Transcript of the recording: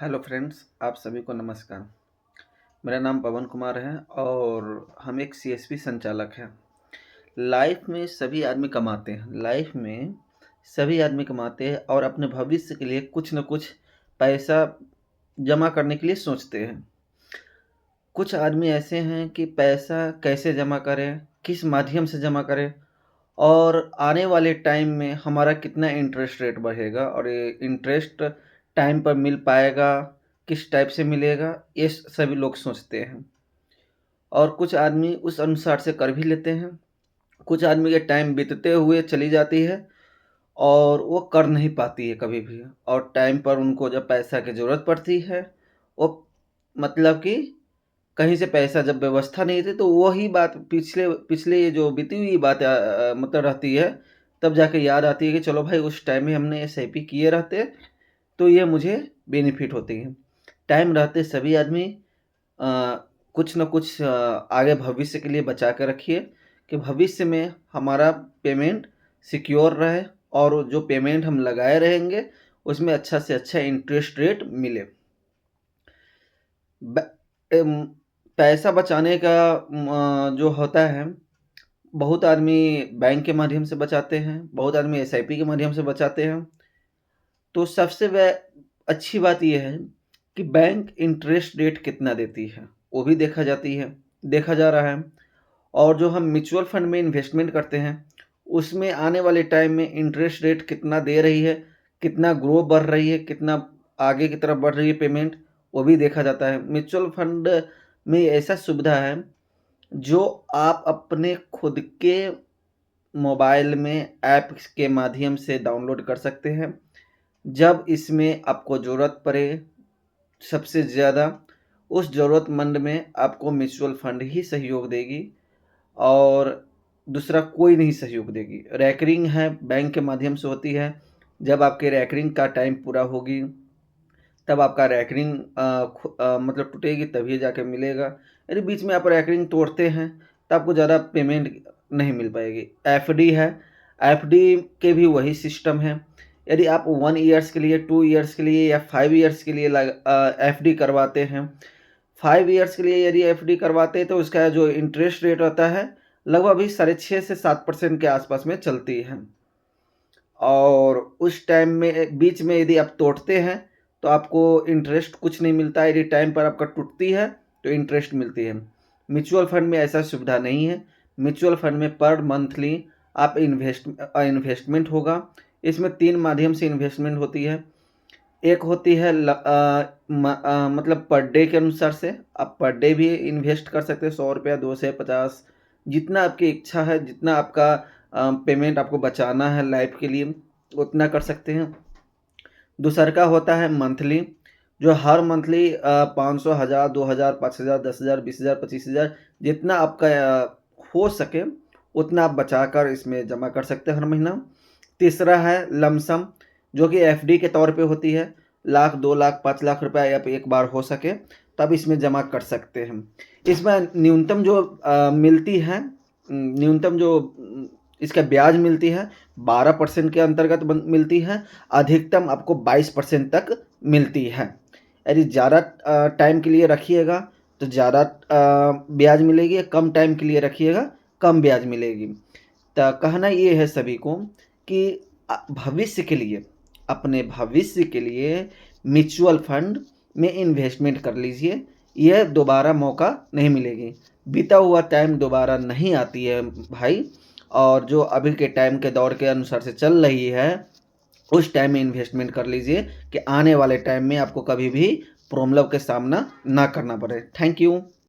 Hello friends, आप सभी को नमस्कार। मेरा नाम पवन कुमार है और हम एक सीएसपी संचालक हैं। लाइफ में सभी आदमी कमाते हैं। लाइफ में सभी आदमी कमाते हैं और अपने भविष्य के लिए कुछ न कुछ पैसा जमा करने के लिए सोचते हैं। कुछ आदमी ऐसे हैं कि पैसा कैसे जमा करें, किस माध्यम से जमा करें और आने वाले टाइम में हमारा कितना इंटरेस्ट रेट बढ़ेगा और ये इंटरेस्ट टाइम पर मिल पाएगा, किस टाइप से मिलेगा, ये सभी लोग सोचते हैं। और कुछ आदमी उस अनुसार से कर भी लेते हैं। कुछ आदमी के टाइम बीतते हुए चली जाती है और वो कर नहीं पाती है कभी भी, और टाइम पर उनको जब पैसा की ज़रूरत पड़ती है, वो मतलब कि कहीं से पैसा जब व्यवस्था नहीं थी, तो वही बात पिछले पिछले ये जो बीती हुई बात मतलब रहती है, तब जाके याद आती है कि चलो भाई उस टाइम में हमने एसआईपी किए रहते, तो ये मुझे बेनिफिट होती है। टाइम रहते सभी आदमी कुछ न कुछ आगे भविष्य के लिए बचा के रखिए कि भविष्य में हमारा पेमेंट सिक्योर रहे और जो पेमेंट हम लगाए रहेंगे, उसमें अच्छा से अच्छा इंटरेस्ट रेट मिले। ब एम पैसा बचाने का जो होता है, बहुत आदमी बैंक के माध्यम से बचाते हैं, बहुत आदमी एसआईपी के माध्यम से बचाते हैं। तो सबसे अच्छी बात ये है कि बैंक इंटरेस्ट रेट कितना देती है, वो भी देखा जा रहा है। और जो हम म्यूचुअल फंड में इन्वेस्टमेंट करते हैं, उसमें आने वाले टाइम में इंटरेस्ट रेट कितना दे रही है, कितना ग्रो बढ़ रही है, कितना आगे की तरफ बढ़ रही है पेमेंट, वो भी देखा जाता है। म्यूचुअल फंड में ऐसा सुविधा है जो आप अपने खुद के मोबाइल में ऐप के माध्यम से डाउनलोड कर सकते हैं। जब इसमें आपको ज़रूरत पड़े सबसे ज़्यादा, उस ज़रूरतमंद में आपको म्यूचुअल फंड ही सहयोग देगी और दूसरा कोई नहीं सहयोग देगी। रैकरिंग है, बैंक के माध्यम से होती है। जब आपके रैकरिंग का टाइम पूरा होगी, तब आपका रैकरिंग मतलब टूटेगी, तभी जाके मिलेगा। यदि बीच में आप रैकरिंग तोड़ते हैं, तो आपको ज़्यादा पेमेंट नहीं मिल पाएगी। एफडी है, एफडी के भी वही सिस्टम है। यदि आप 1 ईयर्स के लिए, 2 ईयर्स के लिए या 5 ईयर्स के लिए एफडी करवाते हैं, 5 ईयर्स के लिए यदि एफडी करवाते हैं, तो उसका जो इंटरेस्ट रेट होता है, लगभग अभी 6.5 से 7% के आसपास में चलती है। और उस टाइम में बीच में यदि आप तोड़ते हैं, तो आपको इंटरेस्ट कुछ नहीं मिलता है। यदि टाइम पर आपका टूटती है, तो इंटरेस्ट मिलती है। म्यूचुअल फंड में ऐसा सुविधा नहीं है। म्यूचुअल फंड में पर मंथली आप इन्वेस्टमेंट होगा। इसमें 3 माध्यम से इन्वेस्टमेंट होती है। एक होती है मतलब पर डे के अनुसार से, आप पर डे भी इन्वेस्ट कर सकते हैं। ₹100, 2 से 50, जितना आपकी इच्छा है, जितना आपका पेमेंट आपको बचाना है लाइफ के लिए, उतना कर सकते हैं। दूसरा होता है मंथली, जो हर मंथली 500, 1000, 2000, 5000, 10000, 20000, 25000, जितना आपका हो सके उतना आप बचाकर इसमें जमा कर सकते हैं हर महीना। तीसरा है लमसम, जो कि एफडी के तौर पे होती है। लाख, 2 लाख, 5 लाख रुपए आप एक बार हो सके तब इसमें जमा कर सकते हैं। इसमें न्यूनतम जो मिलती है, न्यूनतम जो इसका ब्याज मिलती है, 12% के अंतर्गत मिलती है। अधिकतम आपको 22% तक मिलती है। यदि ज़्यादा टाइम के लिए रखिएगा, तो ज़्यादा ब्याज मिलेगी, कम टाइम के लिए रखिएगा, कम ब्याज मिलेगी। तो कहना ये है सभी को कि भविष्य के लिए, अपने भविष्य के लिए म्यूचुअल फंड में इन्वेस्टमेंट कर लीजिए। यह दोबारा मौका नहीं मिलेगी। बीता हुआ टाइम दोबारा नहीं आती है भाई। और जो अभी के टाइम के दौर के अनुसार से चल रही है, उस टाइम में इन्वेस्टमेंट कर लीजिए कि आने वाले टाइम में आपको कभी भी प्रॉब्लम का सामना ना करना पड़े। Thank you.